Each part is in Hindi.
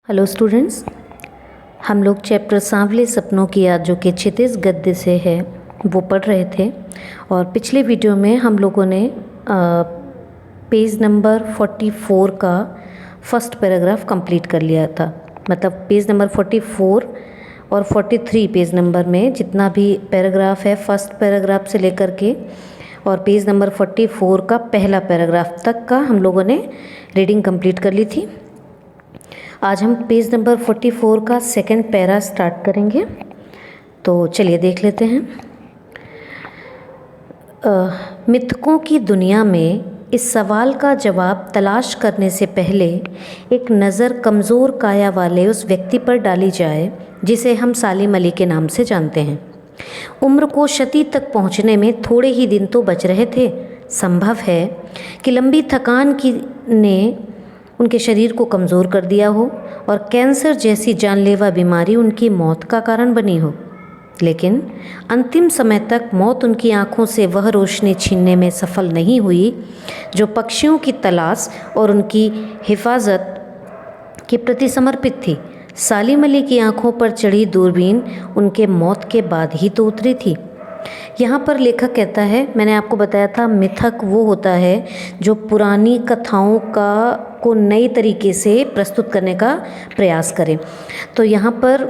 हेलो स्टूडेंट्स, हम लोग चैप्टर सांवले सपनों की याद जो कि क्षितिज गद्य से है वो पढ़ रहे थे। और पिछले वीडियो में हम लोगों ने पेज नंबर 44 का फर्स्ट पैराग्राफ कंप्लीट कर लिया था। मतलब पेज नंबर 44 और 43 पेज नंबर में जितना भी पैराग्राफ है फर्स्ट पैराग्राफ से लेकर के और पेज नंबर 44 का पहला पैराग्राफ तक का हम लोगों ने रीडिंग कंप्लीट कर ली थी। आज हम पेज नंबर 44 का सेकंड पैरा स्टार्ट करेंगे, तो चलिए देख लेते हैं। मिथकों की दुनिया में इस सवाल का जवाब तलाश करने से पहले एक नज़र कमज़ोर काया वाले उस व्यक्ति पर डाली जाए जिसे हम सालिम अली के नाम से जानते हैं। उम्र को शती तक पहुंचने में थोड़े ही दिन तो बच रहे थे। संभव है कि लंबी थकान की ने उनके शरीर को कमज़ोर कर दिया हो और कैंसर जैसी जानलेवा बीमारी उनकी मौत का कारण बनी हो, लेकिन अंतिम समय तक मौत उनकी आंखों से वह रोशनी छीनने में सफल नहीं हुई जो पक्षियों की तलाश और उनकी हिफाजत के प्रति समर्पित थी। सालिम अली की आंखों पर चढ़ी दूरबीन उनके मौत के बाद ही तो उतरी थी। यहाँ पर लेखक कहता है, मैंने आपको बताया था मिथक वो होता है जो पुरानी कथाओं को नई तरीके से प्रस्तुत करने का प्रयास करे। तो यहाँ पर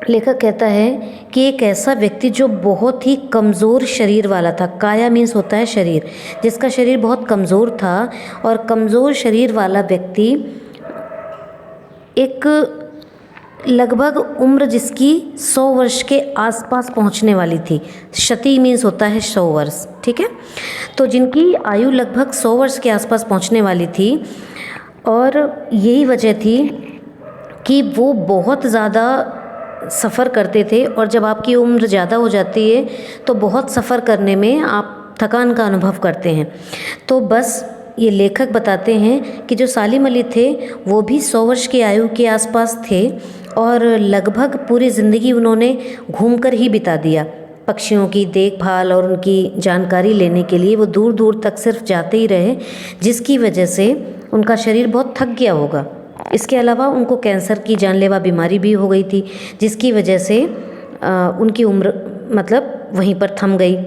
लेखक कहता है कि एक ऐसा व्यक्ति जो बहुत ही कमज़ोर शरीर वाला था, काया मीन्स होता है शरीर, जिसका शरीर बहुत कमज़ोर था और कमज़ोर शरीर वाला व्यक्ति एक लगभग उम्र जिसकी 100 वर्ष के आसपास पहुंचने वाली थी। शती मीन्स होता है 100 वर्ष, ठीक है। तो जिनकी आयु लगभग 100 वर्ष के आसपास पहुंचने वाली थी और यही वजह थी कि वो बहुत ज़्यादा सफ़र करते थे। और जब आपकी उम्र ज़्यादा हो जाती है तो बहुत सफ़र करने में आप थकान का अनुभव करते हैं। तो बस ये लेखक बताते हैं कि जो सालिम अली थे वो भी 100 वर्ष की आयु के आसपास थे और लगभग पूरी ज़िंदगी उन्होंने घूमकर ही बिता दिया। पक्षियों की देखभाल और उनकी जानकारी लेने के लिए वो दूर दूर तक सिर्फ जाते ही रहे, जिसकी वजह से उनका शरीर बहुत थक गया होगा। इसके अलावा उनको कैंसर की जानलेवा बीमारी भी हो गई थी, जिसकी वजह से उनकी उम्र मतलब वहीं पर थम गई।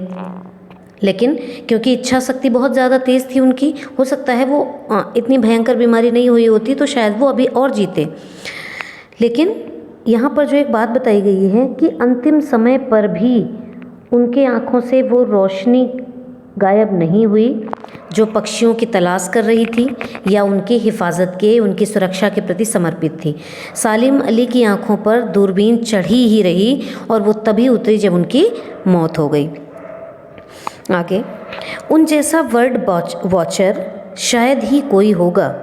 लेकिन क्योंकि इच्छा शक्ति बहुत ज़्यादा तेज़ थी उनकी, हो सकता है वो इतनी भयंकर बीमारी नहीं हुई होती तो शायद वो अभी और जीते। लेकिन यहाँ पर जो एक बात बताई गई है कि अंतिम समय पर भी उनके आँखों से वो रोशनी गायब नहीं हुई जो पक्षियों की तलाश कर रही थी या उनकी हिफाजत के, उनकी सुरक्षा के प्रति समर्पित थी। सालिम अली की आँखों पर दूरबीन चढ़ी ही रही और वो तभी उतरी जब उनकी मौत हो गई। आगे, उन जैसा बर्ड वॉचर शायद ही कोई होगा।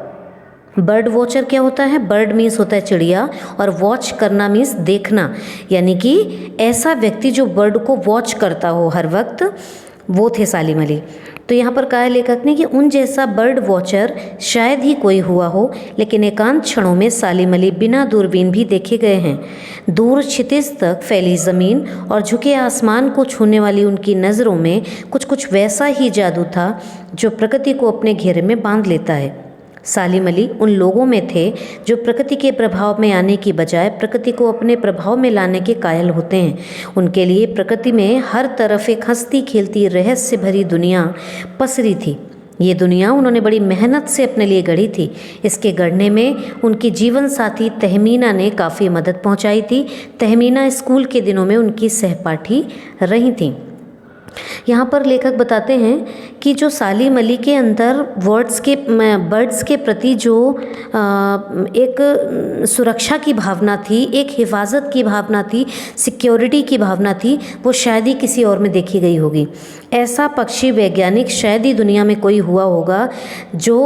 बर्ड वॉचर क्या होता है? बर्ड मीन्स होता है चिड़िया और वॉच करना मीन्स देखना, यानी कि ऐसा व्यक्ति जो बर्ड को वॉच करता हो हर वक्त, वो थे सालिम अली। तो यहाँ पर कहा है लेखक ने कि उन जैसा बर्ड वॉचर शायद ही कोई हुआ हो, लेकिन एकांत क्षणों में सालिम अली बिना दूरबीन भी देखे गए हैं। दूर क्षितिज तक फैली ज़मीन और झुके आसमान को छूने वाली उनकी नज़रों में कुछ कुछ वैसा ही जादू था जो प्रकृति को अपने घेरे में बांध लेता है। सालिम अली उन लोगों में थे जो प्रकृति के प्रभाव में आने की बजाय प्रकृति को अपने प्रभाव में लाने के कायल होते हैं। उनके लिए प्रकृति में हर तरफ एक हंसती खेलती रहस्य भरी दुनिया पसरी थी। ये दुनिया उन्होंने बड़ी मेहनत से अपने लिए गढ़ी थी। इसके गढ़ने में उनकी जीवन साथी तहमीना ने काफ़ी मदद पहुंचाई थी। तहमीना स्कूल के दिनों में उनकी सहपाठी रही थीं। यहाँ पर लेखक बताते हैं कि जो सालिम अली के अंदर बर्ड्स के प्रति जो एक सुरक्षा की भावना थी, एक हिफाजत की भावना थी, सिक्योरिटी की भावना थी, वो शायद ही किसी और में देखी गई होगी। ऐसा पक्षी वैज्ञानिक शायद ही दुनिया में कोई हुआ होगा जो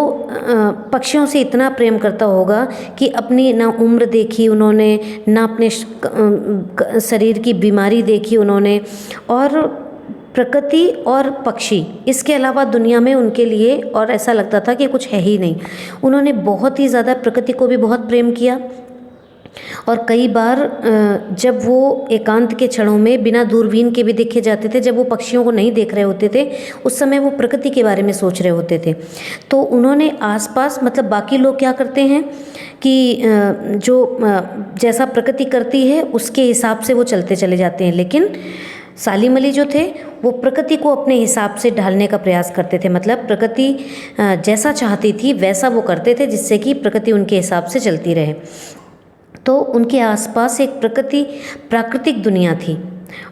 पक्षियों से इतना प्रेम करता होगा कि अपनी ना उम्र देखी उन्होंने, ना अपने शरीर की बीमारी देखी उन्होंने, और प्रकृति और पक्षी इसके अलावा दुनिया में उनके लिए और ऐसा लगता था कि कुछ है ही नहीं। उन्होंने बहुत ही ज़्यादा प्रकृति को भी बहुत प्रेम किया और कई बार जब वो एकांत के क्षणों में बिना दूरबीन के भी देखे जाते थे, जब वो पक्षियों को नहीं देख रहे होते थे, उस समय वो प्रकृति के बारे में सोच रहे होते थे। तो उन्होंने आसपास, मतलब बाकी लोग क्या करते हैं कि जैसा प्रकृति करती है उसके हिसाब से वो चलते चले जाते हैं, लेकिन सालिम अली जो थे वो प्रकृति को अपने हिसाब से ढालने का प्रयास करते थे। मतलब प्रकृति जैसा चाहती थी वैसा वो करते थे, जिससे कि प्रकृति उनके हिसाब से चलती रहे। तो उनके आसपास एक प्राकृतिक दुनिया थी,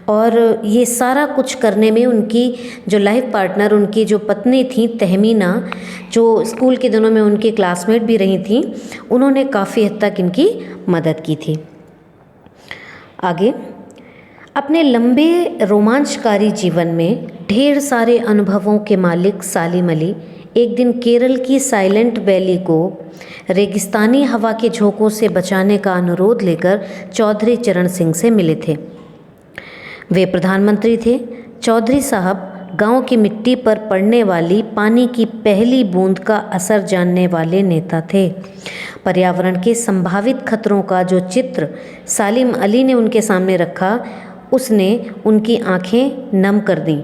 और ये सारा कुछ करने में उनकी जो लाइफ पार्टनर, उनकी जो पत्नी थी तहमीना, जो स्कूल के दिनों में उनकी क्लासमेट भी रही थी, उन्होंने काफ़ी हद तक इनकी मदद की थी। आगे, अपने लंबे रोमांचकारी जीवन में ढेर सारे अनुभवों के मालिक सालिम अली एक दिन केरल की साइलेंट वैली को रेगिस्तानी हवा के झोंकों से बचाने का अनुरोध लेकर चौधरी चरण सिंह से मिले थे। वे प्रधानमंत्री थे। चौधरी साहब गांव की मिट्टी पर पड़ने वाली पानी की पहली बूंद का असर जानने वाले नेता थे। पर्यावरण के संभावित खतरों का जो चित्र सालिम अली ने उनके सामने रखा, उसने उनकी आंखें नम कर दीं।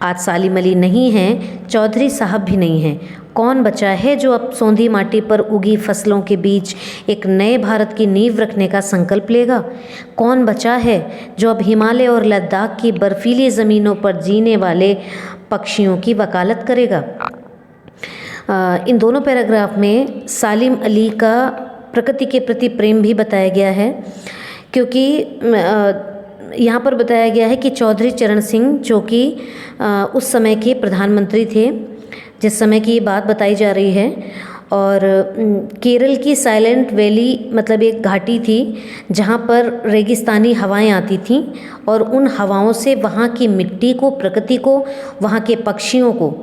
आज सालिम अली नहीं हैं, चौधरी साहब भी नहीं हैं। कौन बचा है जो अब सौंधी माटी पर उगी फसलों के बीच एक नए भारत की नींव रखने का संकल्प लेगा? कौन बचा है जो अब हिमालय और लद्दाख की बर्फीली ज़मीनों पर जीने वाले पक्षियों की वकालत करेगा? इन दोनों पैराग्राफ में सालिम अली का प्रकृति के प्रति प्रेम भी बताया गया है, क्योंकि यहाँ पर बताया गया है कि चौधरी चरण सिंह, जो कि उस समय के प्रधानमंत्री थे जिस समय की ये बात बताई जा रही है, और केरल की साइलेंट वैली मतलब एक घाटी थी जहाँ पर रेगिस्तानी हवाएं आती थीं, और उन हवाओं से वहाँ की मिट्टी को, प्रकृति को, वहाँ के पक्षियों को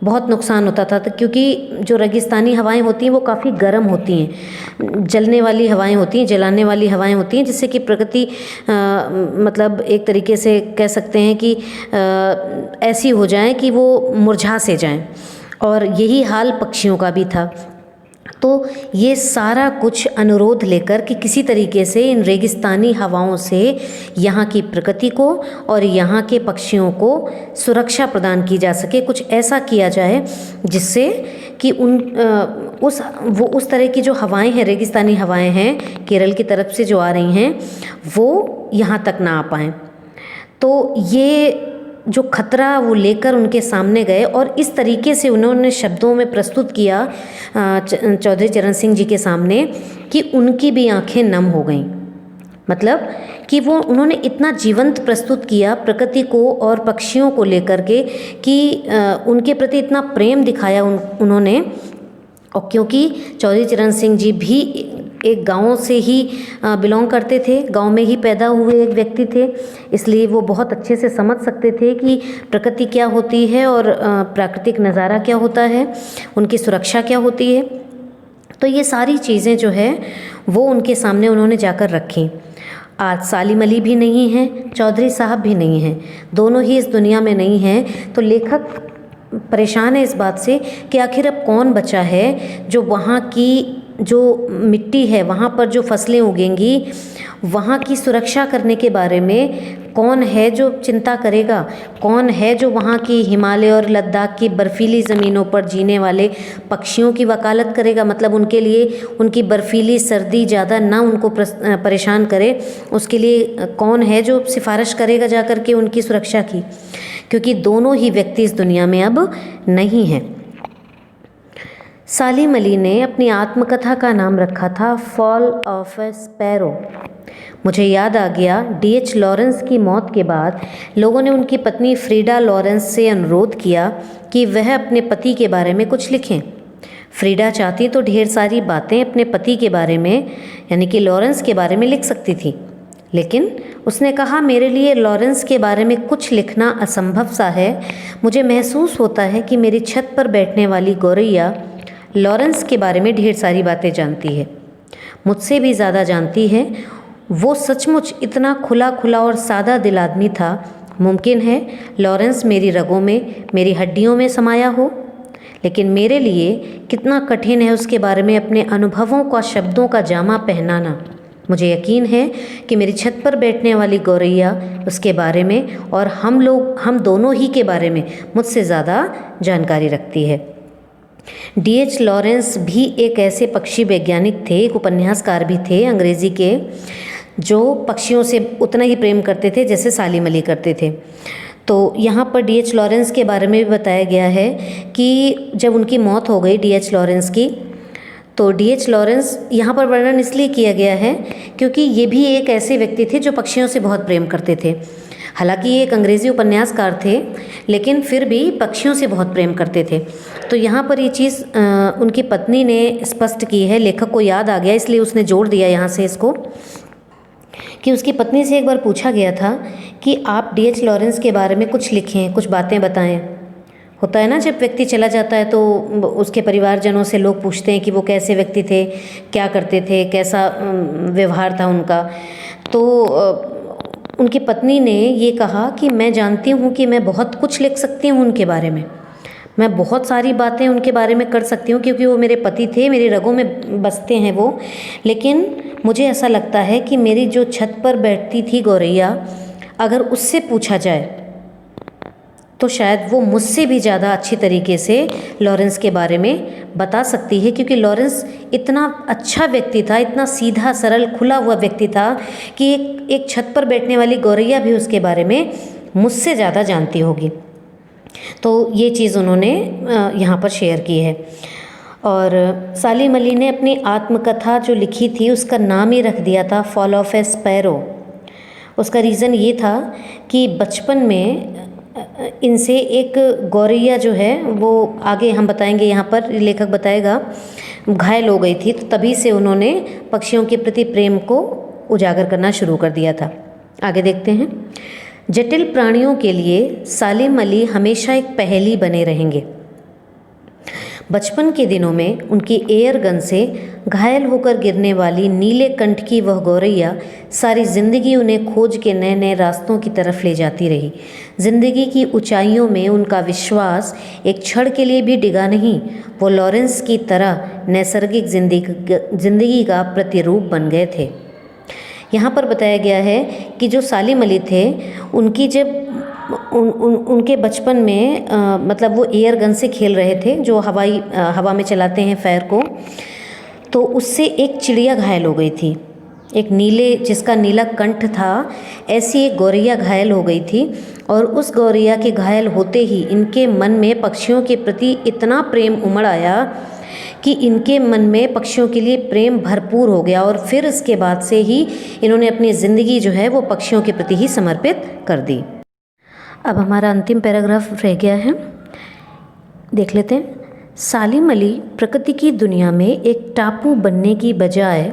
बहुत नुकसान होता था। तो क्योंकि जो रेगिस्तानी हवाएं होती हैं वो काफ़ी गर्म होती हैं, जलने वाली हवाएं होती हैं, जलाने वाली हवाएं होती हैं, जिससे कि प्रकृति मतलब एक तरीके से कह सकते हैं कि ऐसी हो जाए कि वो मुरझा से जाएं, और यही हाल पक्षियों का भी था। तो ये सारा कुछ अनुरोध लेकर कि किसी तरीके से इन रेगिस्तानी हवाओं से यहाँ की प्रकृति को और यहाँ के पक्षियों को सुरक्षा प्रदान की जा सके, कुछ ऐसा किया जाए जिससे कि उस तरह की जो हवाएं हैं, रेगिस्तानी हवाएं हैं केरल की तरफ से जो आ रही हैं, वो यहाँ तक ना आ पाएँ। तो ये जो खतरा वो लेकर उनके सामने गए, और इस तरीके से उन्होंने शब्दों में प्रस्तुत किया चौधरी चरण सिंह जी के सामने कि उनकी भी आंखें नम हो गईं। मतलब कि उन्होंने इतना जीवंत प्रस्तुत किया प्रकृति को और पक्षियों को लेकर के कि उनके प्रति इतना प्रेम दिखाया उन्होंने। और क्योंकि चौधरी चरण सिंह जी भी एक गांव से ही बिलोंग करते थे, गांव में ही पैदा हुए एक व्यक्ति थे, इसलिए वो बहुत अच्छे से समझ सकते थे कि प्रकृति क्या होती है और प्राकृतिक नज़ारा क्या होता है, उनकी सुरक्षा क्या होती है। तो ये सारी चीज़ें जो है वो उनके सामने उन्होंने जाकर रखी। आज सालिम अली भी नहीं हैं, चौधरी साहब भी नहीं हैं, दोनों ही इस दुनिया में नहीं हैं। तो लेखक परेशान है इस बात से कि आखिर अब कौन बचा है जो वहाँ की जो मिट्टी है, वहाँ पर जो फसलें उगेंगी, वहाँ की सुरक्षा करने के बारे में कौन है जो चिंता करेगा? कौन है जो वहाँ की हिमालय और लद्दाख की बर्फीली ज़मीनों पर जीने वाले पक्षियों की वकालत करेगा? मतलब उनके लिए उनकी बर्फीली सर्दी ज़्यादा ना उनको परेशान करे, उसके लिए कौन है जो सिफारिश करेगा जा कर के उनकी सुरक्षा की? क्योंकि दोनों ही व्यक्ति इस दुनिया में अब नहीं हैं। सालिम अली ने अपनी आत्मकथा का नाम रखा था फॉल ऑफ ए स्पैरो। मुझे याद आ गया, D.H. लॉरेंस की मौत के बाद लोगों ने उनकी पत्नी फ्रीडा लॉरेंस से अनुरोध किया कि वह अपने पति के बारे में कुछ लिखें। फ्रीडा चाहती तो ढेर सारी बातें अपने पति के बारे में, यानी कि लॉरेंस के बारे में लिख सकती थी, लेकिन उसने कहा, मेरे लिए लॉरेंस के बारे में कुछ लिखना असंभव सा है। मुझे महसूस होता है कि मेरी छत पर बैठने वाली गौरैया लॉरेंस के बारे में ढेर सारी बातें जानती है, मुझसे भी ज़्यादा जानती है। वो सचमुच इतना खुला और सादा दिल आदमी था। मुमकिन है लॉरेंस मेरी रगों में, मेरी हड्डियों में समाया हो, लेकिन मेरे लिए कितना कठिन है उसके बारे में अपने अनुभवों का शब्दों का जामा पहनाना। मुझे यकीन है कि मेरी छत पर बैठने वाली गौरैया उसके बारे में और हम दोनों ही के बारे में मुझसे ज़्यादा जानकारी रखती है। D.H. लॉरेंस भी एक ऐसे पक्षी वैज्ञानिक थे, एक उपन्यासकार भी थे अंग्रेज़ी के, जो पक्षियों से उतना ही प्रेम करते थे जैसे सालिम अली करते थे। तो यहाँ पर D.H. लॉरेंस के बारे में भी बताया गया है कि जब उनकी मौत हो गई D.H. लॉरेंस की, तो D.H. लॉरेंस यहाँ पर वर्णन इसलिए किया गया है क्योंकि ये भी एक ऐसे व्यक्ति थे जो पक्षियों से बहुत प्रेम करते थे। हालांकि ये एक अंग्रेज़ी उपन्यासकार थे, लेकिन फिर भी पक्षियों से बहुत प्रेम करते थे। तो यहाँ पर ये चीज़ उनकी पत्नी ने स्पष्ट की है, लेखक को याद आ गया इसलिए उसने जोड़ दिया यहाँ से इसको, कि उसकी पत्नी से एक बार पूछा गया था कि आप D.H. लॉरेंस के बारे में कुछ लिखें, कुछ बातें बताएं। होता है ना, जब व्यक्ति चला जाता है तो उसके परिवारजनों से लोग पूछते हैं कि वो कैसे व्यक्ति थे, क्या करते थे, कैसा व्यवहार था उनका। तो उनकी पत्नी ने ये कहा कि मैं जानती हूँ कि मैं बहुत कुछ लिख सकती हूँ उनके बारे में, मैं बहुत सारी बातें उनके बारे में कर सकती हूँ क्योंकि वो मेरे पति थे, मेरी रगों में बसते हैं वो, लेकिन मुझे ऐसा लगता है कि मेरी जो छत पर बैठती थी गौरैया, अगर उससे पूछा जाए तो शायद वो मुझसे भी ज़्यादा अच्छी तरीके से लॉरेंस के बारे में बता सकती है, क्योंकि लॉरेंस इतना अच्छा व्यक्ति था, इतना सीधा सरल खुला हुआ व्यक्ति था कि एक छत पर बैठने वाली गौरैया भी उसके बारे में मुझसे ज़्यादा जानती होगी। तो ये चीज़ उन्होंने यहाँ पर शेयर की है। और सालिम अली ने अपनी आत्मकथा जो लिखी थी उसका नाम ही रख दिया था फॉल ऑफ ए स्पैरो। उसका रीज़न ये था कि बचपन में इनसे एक गौरैया जो है, वो आगे हम बताएंगे, यहाँ पर लेखक बताएगा, घायल हो गई थी, तो तभी से उन्होंने पक्षियों के प्रति प्रेम को उजागर करना शुरू कर दिया था। आगे देखते हैं। जटिल प्राणियों के लिए सालिम अली हमेशा एक पहेली बने रहेंगे। बचपन के दिनों में उनकी एयर गन से घायल होकर गिरने वाली नीले कंठ की वह गौरैया सारी ज़िंदगी उन्हें खोज के नए नए रास्तों की तरफ ले जाती रही। ज़िंदगी की ऊंचाइयों में उनका विश्वास एक क्षण के लिए भी डिगा नहीं। वो लॉरेंस की तरह नैसर्गिक जिंदगी का प्रतिरूप बन गए थे। यहाँ पर बताया गया है कि जो सालिम अली थे, उनकी जब उनके बचपन में मतलब वो एयर गन से खेल रहे थे, जो हवा में चलाते हैं फायर को, तो उससे एक चिड़िया घायल हो गई थी। एक जिसका नीला कंठ था, ऐसी एक गौरैया घायल हो गई थी। और उस गौरैया के घायल होते ही इनके मन में पक्षियों के प्रति इतना प्रेम उमड़ आया कि इनके मन में पक्षियों के लिए प्रेम भरपूर हो गया। और फिर इसके बाद से ही इन्होंने अपनी ज़िंदगी जो है वो पक्षियों के प्रति ही समर्पित कर दी। अब हमारा अंतिम पैराग्राफ रह गया है, देख लेते हैं। सालिम अली प्रकृति की दुनिया में एक टापू बनने की बजाय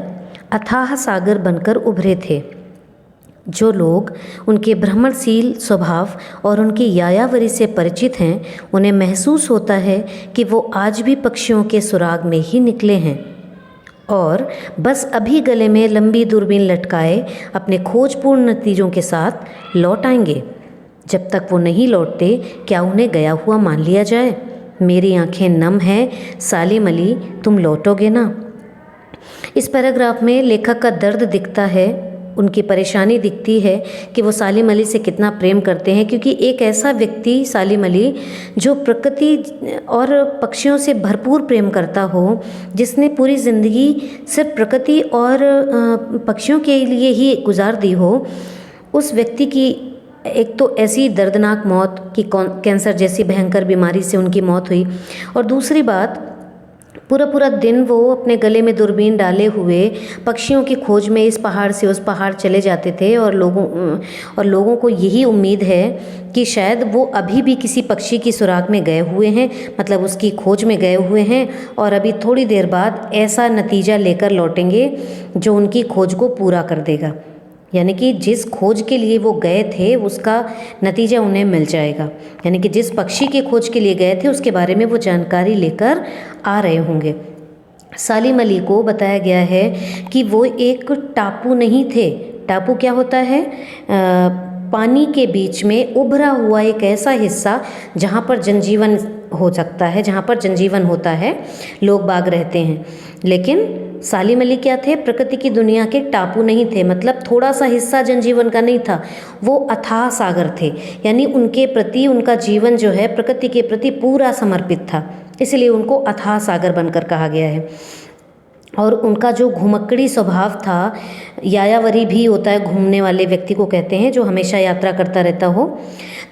अथाह सागर बनकर उभरे थे। जो लोग उनके भ्रमणशील स्वभाव और उनकी यायावरी से परिचित हैं, उन्हें महसूस होता है कि वो आज भी पक्षियों के सुराग में ही निकले हैं और बस अभी गले में लंबी दूरबीन लटकाए अपने खोजपूर्ण नतीजों के साथ लौट आएंगे। जब तक वो नहीं लौटते, क्या उन्हें गया हुआ मान लिया जाए? मेरी आंखें नम हैं, सालिम अली, तुम लौटोगे ना? इस पैराग्राफ में लेखक का दर्द दिखता है, उनकी परेशानी दिखती है कि वो सालिम अली से कितना प्रेम करते हैं, क्योंकि एक ऐसा व्यक्ति सालिम अली जो प्रकृति और पक्षियों से भरपूर प्रेम करता हो, जिसने पूरी ज़िंदगी सिर्फ प्रकृति और पक्षियों के लिए ही गुजार दी हो, उस व्यक्ति की एक तो ऐसी दर्दनाक मौत कि कैंसर जैसी भयंकर बीमारी से उनकी मौत हुई, और दूसरी बात पूरा दिन वो अपने गले में दूरबीन डाले हुए पक्षियों की खोज में इस पहाड़ से उस पहाड़ चले जाते थे। और लोगों को यही उम्मीद है कि शायद वो अभी भी किसी पक्षी की सुराग में गए हुए हैं, मतलब उसकी खोज में गए हुए हैं, और अभी थोड़ी देर बाद ऐसा नतीजा लेकर लौटेंगे जो उनकी खोज को पूरा कर देगा। यानी कि जिस खोज के लिए वो गए थे उसका नतीजा उन्हें मिल जाएगा। यानी कि जिस पक्षी की खोज के लिए गए थे उसके बारे में वो जानकारी लेकर आ रहे होंगे। सालिम अली को बताया गया है कि वो एक टापू नहीं थे। टापू क्या होता है? पानी के बीच में उभरा हुआ एक ऐसा हिस्सा जहाँ पर जनजीवन हो सकता है जहाँ पर जनजीवन होता है, लोग बाग रहते हैं। लेकिन सालिम अली क्या थे, प्रकृति की दुनिया के टापू नहीं थे, मतलब थोड़ा सा हिस्सा जनजीवन का नहीं था, वो अथाह सागर थे। यानी उनके प्रति उनका जीवन जो है प्रकृति के प्रति पूरा समर्पित था, इसलिए उनको अथाह सागर बनकर कहा गया है। और उनका जो घुमक्कड़ी स्वभाव था, यायावरी भी होता है, घूमने वाले व्यक्ति को कहते हैं जो हमेशा यात्रा करता रहता हो,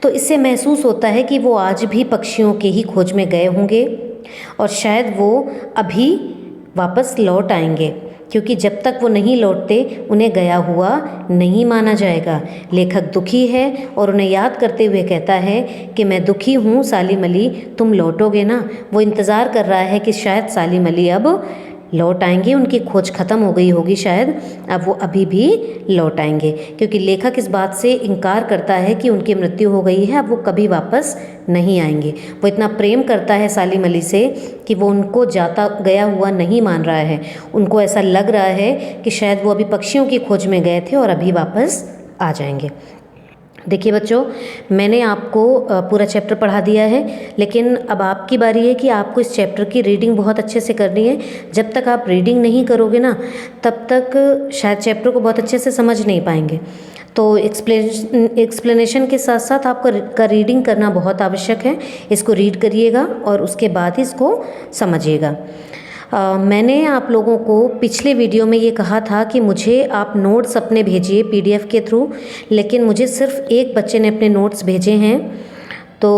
तो इससे महसूस होता है कि वो आज भी पक्षियों के ही खोज में गए होंगे और शायद वो अभी वापस लौट आएंगे, क्योंकि जब तक वो नहीं लौटते उन्हें गया हुआ नहीं माना जाएगा। लेखक दुखी है और उन्हें याद करते हुए कहता है कि मैं दुखी हूँ सालिम अली, तुम लौटोगे ना। वो इंतज़ार कर रहा है कि शायद सालिम अली अब लौट आएंगे, उनकी खोज ख़त्म हो गई होगी शायद, अब वो अभी भी लौट आएंगे, क्योंकि लेखक इस बात से इनकार करता है कि उनकी मृत्यु हो गई है, अब वो कभी वापस नहीं आएंगे। वो इतना प्रेम करता है सालिम अली से कि वो उनको जाता गया हुआ नहीं मान रहा है। उनको ऐसा लग रहा है कि शायद वो अभी पक्षियों की खोज में गए थे और अभी वापस आ जाएंगे। देखिए बच्चों, मैंने आपको पूरा चैप्टर पढ़ा दिया है, लेकिन अब आपकी बारी है कि आपको इस चैप्टर की रीडिंग बहुत अच्छे से करनी है। जब तक आप रीडिंग नहीं करोगे ना, तब तक शायद चैप्टर को बहुत अच्छे से समझ नहीं पाएंगे। तो एक्सप्लेनेशन के साथ साथ आपका रीडिंग करना बहुत आवश्यक है। इसको रीड करिएगा और उसके बाद ही इसको समझिएगा। मैंने आप लोगों को पिछले वीडियो में ये कहा था कि मुझे आप नोट्स अपने भेजिए पीडीएफ के थ्रू, लेकिन मुझे सिर्फ एक बच्चे ने अपने नोट्स भेजे हैं। तो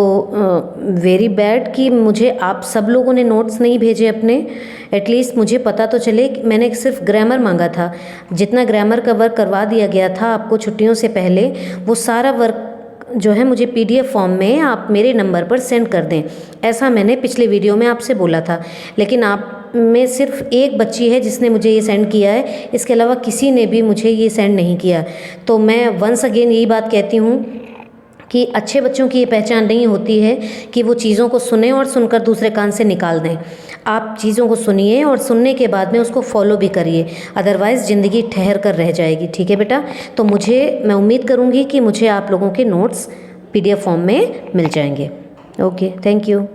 वेरी बैड कि मुझे आप सब लोगों ने नोट्स नहीं भेजे अपने। एटलीस्ट मुझे पता तो चले। मैंने सिर्फ ग्रामर मांगा था, जितना ग्रामर का वर्क करवा दिया गया था आपको छुट्टियों से पहले, वो सारा वर्क जो है मुझे पीडीएफ फॉर्म में आप मेरे नंबर पर सेंड कर दें, ऐसा मैंने पिछले वीडियो में आपसे बोला था। लेकिन आप में सिर्फ एक बच्ची है जिसने मुझे ये सेंड किया है, इसके अलावा किसी ने भी मुझे ये सेंड नहीं किया। तो मैं वंस अगेन यही बात कहती हूँ कि अच्छे बच्चों की ये पहचान नहीं होती है कि वो चीज़ों को सुने और सुनकर दूसरे कान से निकाल दें। आप चीज़ों को सुनिए और सुनने के बाद में उसको फॉलो भी करिए, अदरवाइज़ ज़िंदगी ठहर कर रह जाएगी। ठीक है बेटा? तो मैं उम्मीद करूँगी कि मुझे आप लोगों के नोट्स पीडीएफ फॉर्म में मिल जाएंगे। Okay, thank you.